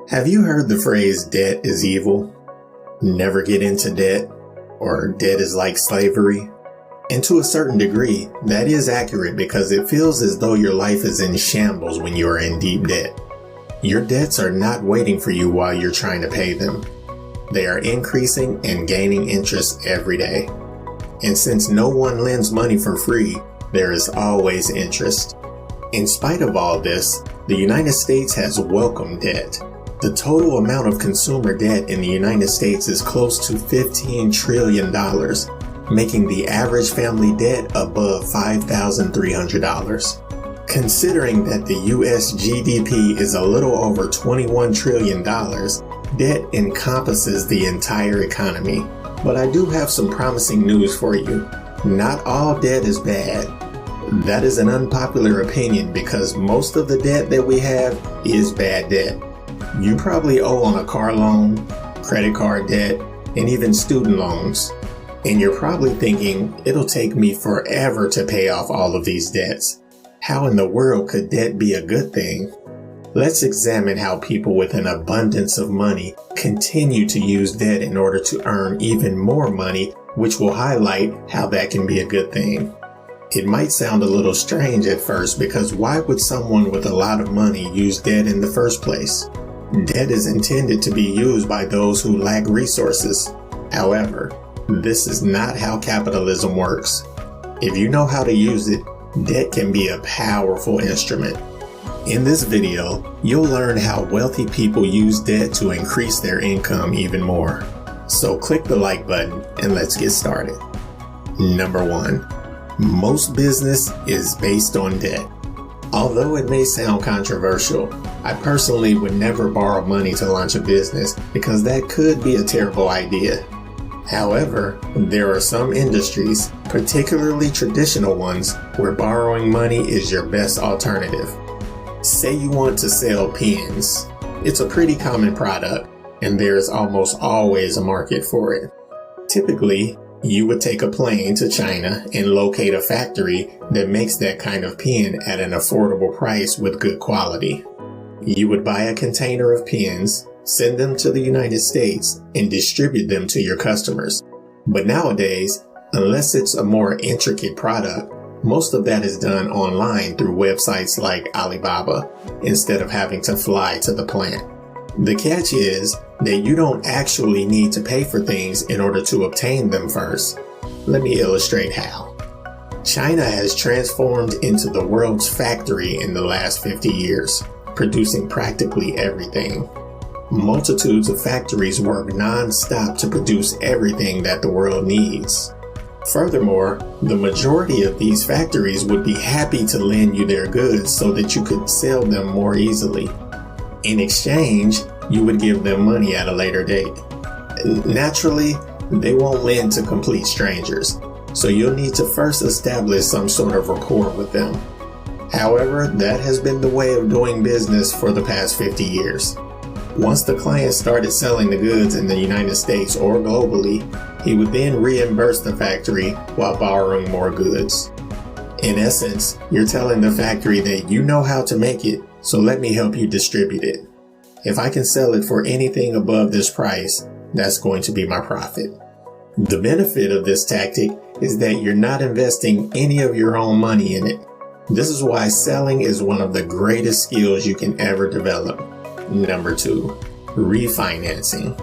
Have you heard the phrase debt is evil? Never get into debt, or debt is like slavery? And to a certain degree, that is accurate because it feels as though your life is in shambles when you are in deep debt. Your debts are not waiting for you while you're trying to pay them. They are increasing and gaining interest every day. And since no one lends money for free, there is always interest. In spite of all this, the United States has welcomed debt. The total amount of consumer debt in the United States is close to $15 trillion, making the average family debt above $5,300. Considering that the US GDP is a little over $21 trillion, debt encompasses the entire economy. But I do have some promising news for you. Not all debt is bad. That is an unpopular opinion because most of the debt that we have is bad debt. You probably owe on a car loan, credit card debt, and even student loans. And you're probably thinking, it'll take me forever to pay off all of these debts. How in the world could debt be a good thing? Let's examine how people with an abundance of money continue to use debt in order to earn even more money, which will highlight how that can be a good thing. It might sound a little strange at first because why would someone with a lot of money use debt in the first place? Debt is intended to be used by those who lack resources. However, this is not how capitalism works. If you know how to use it, debt can be a powerful instrument. In this video, you'll learn how wealthy people use debt to increase their income even more. So click the like button and let's get started. Number 1. Most business is based on debt. Although it may sound controversial, I personally would never borrow money to launch a business because that could be a terrible idea. However, there are some industries, particularly traditional ones, where borrowing money is your best alternative. Say you want to sell pens. It's a pretty common product, and there's almost always a market for it. Typically, you would take a plane to China and locate a factory that makes that kind of pen at an affordable price with good quality. You would buy a container of pens, send them to the United States, and distribute them to your customers. But nowadays, unless it's a more intricate product, most of that is done online through websites like Alibaba, instead of having to fly to the plant. The catch is that you don't actually need to pay for things in order to obtain them first. Let me illustrate how. China has transformed into the world's factory in the last 50 years, producing practically everything. Multitudes of factories work non-stop to produce everything that the world needs. Furthermore, the majority of these factories would be happy to lend you their goods so that you could sell them more easily. In exchange, you would give them money at a later date. Naturally, they won't lend to complete strangers, so you'll need to first establish some sort of rapport with them. However, that has been the way of doing business for the past 50 years. Once the client started selling the goods in the United States or globally, he would then reimburse the factory while borrowing more goods. In essence, you're telling the factory that you know how to make it, so let me help you distribute it. If I can sell it for anything above this price, that's going to be my profit. The benefit of this tactic is that you're not investing any of your own money in it. This is why selling is one of the greatest skills you can ever develop. Number 2, refinancing.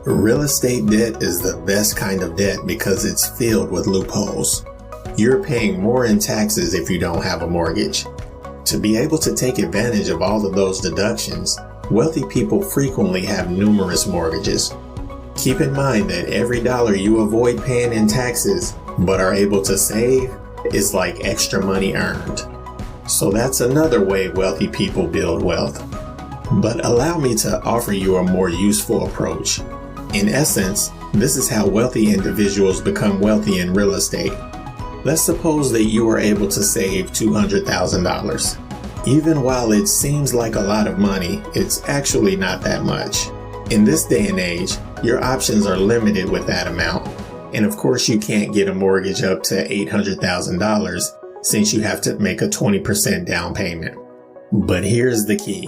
Real estate debt is the best kind of debt because it's filled with loopholes. You're paying more in taxes if you don't have a mortgage. To be able to take advantage of all of those deductions, wealthy people frequently have numerous mortgages. Keep in mind that every dollar you avoid paying in taxes but are able to save is like extra money earned. So that's another way wealthy people build wealth. But allow me to offer you a more useful approach. In essence, this is how wealthy individuals become wealthy in real estate. Let's suppose that you were able to save $200,000. Even while it seems like a lot of money, it's actually not that much. In this day and age, your options are limited with that amount. And of course, you can't get a mortgage up to $800,000 since you have to make a 20% down payment. But here's the key.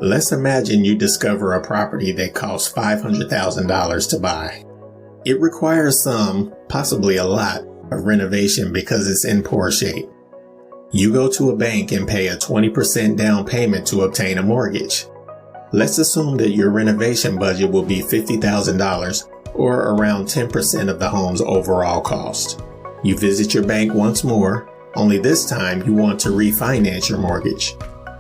Let's imagine you discover a property that costs $500,000 to buy. It requires some, possibly a lot, of renovation because it's in poor shape. You go to a bank and pay a 20% down payment to obtain a mortgage. Let's assume that your renovation budget will be $50,000 or around 10% of the home's overall cost. You visit your bank once more, only this time you want to refinance your mortgage.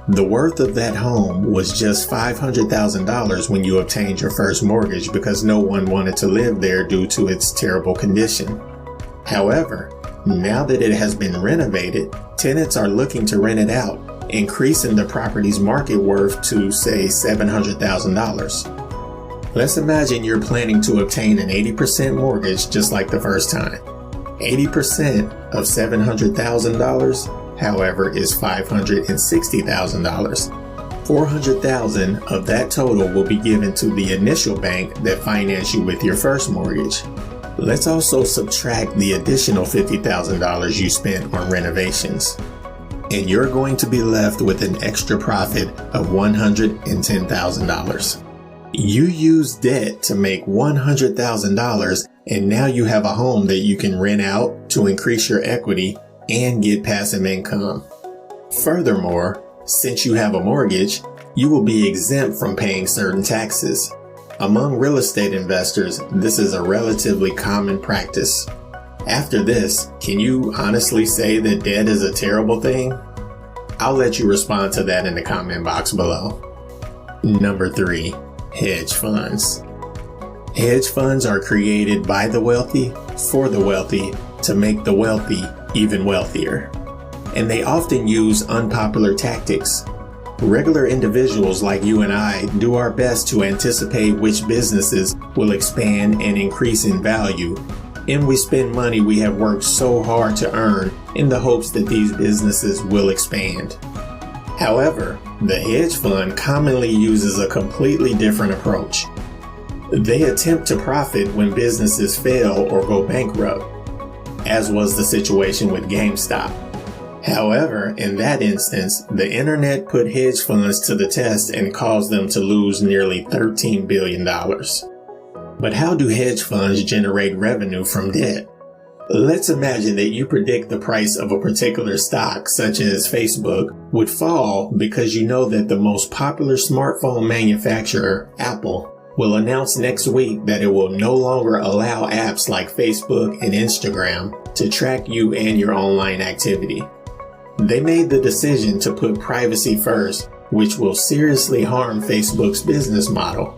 The worth of that home was just $500,000 when you obtained your first mortgage because no one wanted to live there due to its terrible condition. However, now that it has been renovated, tenants are looking to rent it out, increasing the property's market worth to, say, $700,000. Let's imagine you're planning to obtain an 80% mortgage just like the first time. 80% of $700,000, however, is $560,000. $400,000 of that total will be given to the initial bank that financed you with your first mortgage. Let's also subtract the additional $50,000 you spent on renovations. And you're going to be left with an extra profit of $110,000. You used debt to make $100,000, and now you have a home that you can rent out to increase your equity and get passive income. Furthermore, since you have a mortgage, you will be exempt from paying certain taxes. Among real estate investors, this is a relatively common practice. After this, can you honestly say that debt is a terrible thing? I'll let you respond to that in the comment box below. Number 3. Hedge funds. Hedge funds are created by the wealthy, for the wealthy, to make the wealthy even wealthier. And they often use unpopular tactics. Regular individuals like you and I do our best to anticipate which businesses will expand and increase in value, and we spend money we have worked so hard to earn in the hopes that these businesses will expand. However, the hedge fund commonly uses a completely different approach. They attempt to profit when businesses fail or go bankrupt, as was the situation with GameStop. However, in that instance, the internet put hedge funds to the test and caused them to lose nearly $13 billion. But how do hedge funds generate revenue from debt? Let's imagine that you predict the price of a particular stock, such as Facebook, would fall because you know that the most popular smartphone manufacturer, Apple, will announce next week that it will no longer allow apps like Facebook and Instagram to track you and your online activity. They made the decision to put privacy first, which will seriously harm Facebook's business model.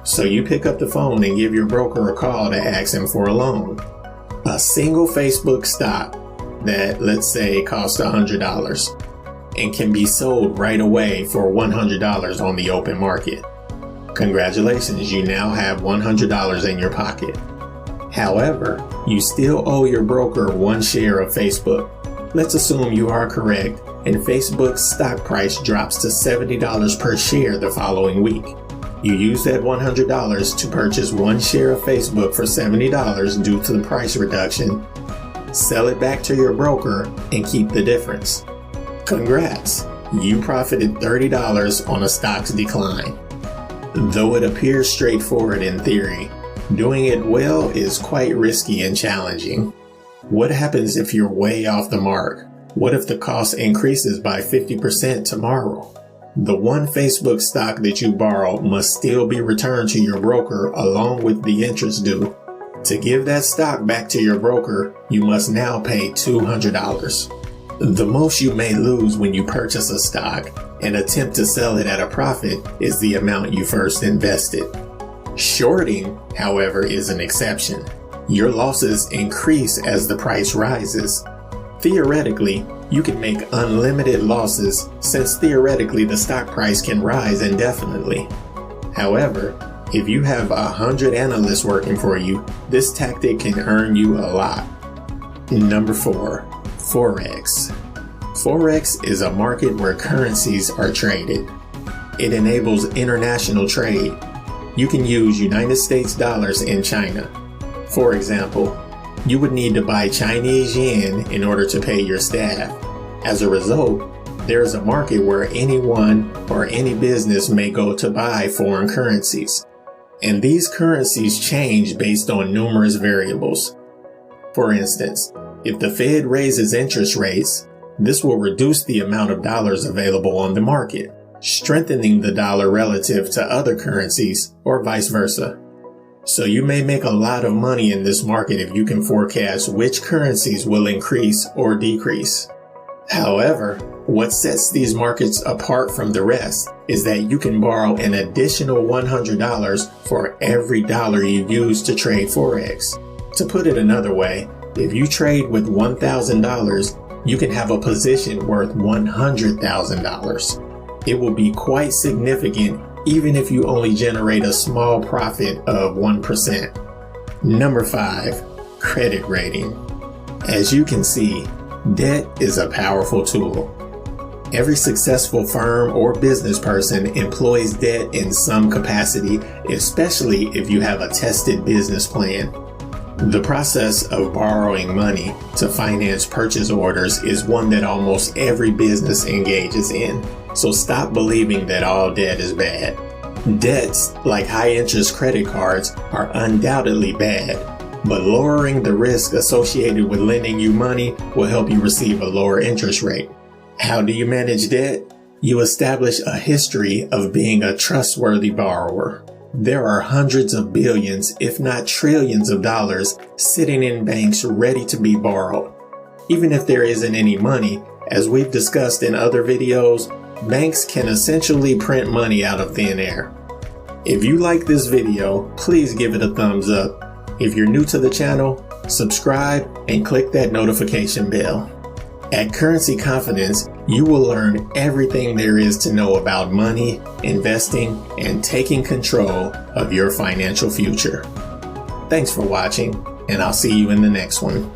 So you pick up the phone and give your broker a call to ask him for a loan. A single Facebook stock that, let's say, costs $100 and can be sold right away for $100 on the open market. Congratulations, you now have $100 in your pocket. However, you still owe your broker one share of Facebook. Let's assume you are correct and Facebook's stock price drops to $70 per share the following week. You use that $100 to purchase one share of Facebook for $70 due to the price reduction, sell it back to your broker, and keep the difference. Congrats! You profited $30 on a stock's decline. Though it appears straightforward in theory, doing it well is quite risky and challenging. What happens if you're way off the mark? What if the cost increases by 50% tomorrow? The one Facebook stock that you borrowed must still be returned to your broker along with the interest due. To give that stock back to your broker, you must now pay $200. The most you may lose when you purchase a stock and attempt to sell it at a profit is the amount you first invested. Shorting, however, is an exception. Your losses increase as the price rises. Theoretically, you can make unlimited losses since theoretically the stock price can rise indefinitely. However, if you have 100 analysts working for you, this tactic can earn you a lot. Number 4, Forex. Forex is a market where currencies are traded. It enables international trade. You can use United States dollars in China. For example, you would need to buy Chinese yen in order to pay your staff. As a result, There is a market where anyone or any business may go to buy foreign currencies. And these currencies change based on numerous variables. For instance, if the Fed raises interest rates, this will reduce the amount of dollars available on the market, strengthening the dollar relative to other currencies or vice versa. So you may make a lot of money in this market if you can forecast which currencies will increase or decrease. However, what sets these markets apart from the rest is that you can borrow an additional $100 for every dollar you use to trade Forex. To put it another way, if you trade with $1,000, you can have a position worth $100,000. It will be quite significant even if you only generate a small profit of 1%. Number 5, credit rating. As you can see, debt is a powerful tool. Every successful firm or business person employs debt in some capacity, especially if you have a tested business plan. The process of borrowing money to finance purchase orders is one that almost every business engages in. So stop believing that all debt is bad. Debts, like high-interest credit cards, are undoubtedly bad, but lowering the risk associated with lending you money will help you receive a lower interest rate. How do you manage debt? You establish a history of being a trustworthy borrower. There are hundreds of billions, if not trillions of dollars sitting in banks ready to be borrowed. Even if there isn't any money, as we've discussed in other videos, banks can essentially print money out of thin air. If you like this video, please give it a thumbs up. If you're new to the channel, subscribe and click that notification bell. At Currency Confidence, you will learn everything there is to know about money, investing, and taking control of your financial future. Thanks for watching, and I'll see you in the next one.